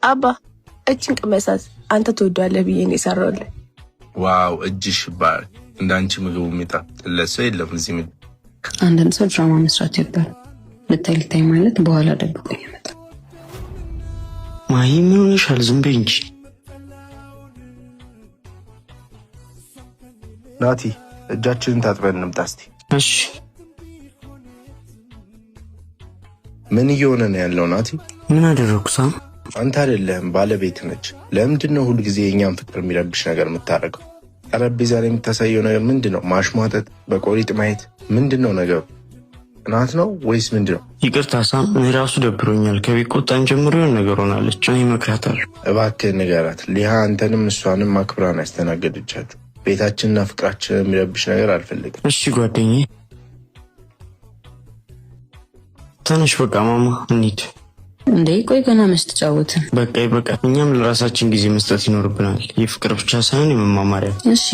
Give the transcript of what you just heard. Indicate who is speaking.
Speaker 1: አባ እጅን ቅመሳት አንተ ትወዳለህ ብዬ ነው የሰራሁልህ።
Speaker 2: ዋው እጅሽ ባር እንዳንቺ ምግቡ የሚጣፍጥለት ሰው የለም እዚህ ምድር።
Speaker 3: አንድን ሰው ድራማ መስራት ይባል ልታይ ማለት በኋላ ደብቆኝ ይመጣል።
Speaker 4: ማሂ ምን ሆነሻል? ዝም በይ እንጂ
Speaker 2: ናቲ እጃችንን ታጥበን እንምጣ እስቲ።
Speaker 4: እሺ
Speaker 2: ምን እየሆነ ነው ያለው ናቲ?
Speaker 4: ምን አደረኩ? ሳም
Speaker 2: አንተ አይደለህም ባለቤት ነች። ለምንድን ነው ሁሉ ጊዜ የኛን ፍቅር የሚረብሽ ነገር የምታደርገው? ጠረጴዛ ላይ የምታሳየው ነገር ምንድን ነው? ማሽሟጠጥ፣ በቆሪጥ ማየት ምንድን ነው ነገሩ? ቅናት ነው ወይስ ምንድን ነው?
Speaker 4: ይቅርታ ሳም፣ እኔ ራሱ ደብሮኛል። ከቤት ቆጣን ጀምሮ የሆነ ነገር ሆናለች። እኔ እመክራታለሁ።
Speaker 2: እባክህ ንገራት። ሊሃ አንተንም እሷንም አክብራን ያስተናገደቻችሁ። ቤታችንና ፍቅራችን የሚረብሽ ነገር አልፈልግም።
Speaker 4: እሺ ጓደኛዬ ተነሽ፣ በቃ ማማ እንሂድ።
Speaker 3: እንዴ ቆይ ገና መስተጫወትን።
Speaker 4: በቃ ይበቃ። እኛም ለራሳችን ጊዜ መስጠት ይኖርብናል። የፍቅር ብቻ ሳይሆን የመማማሪያ።
Speaker 3: እሺ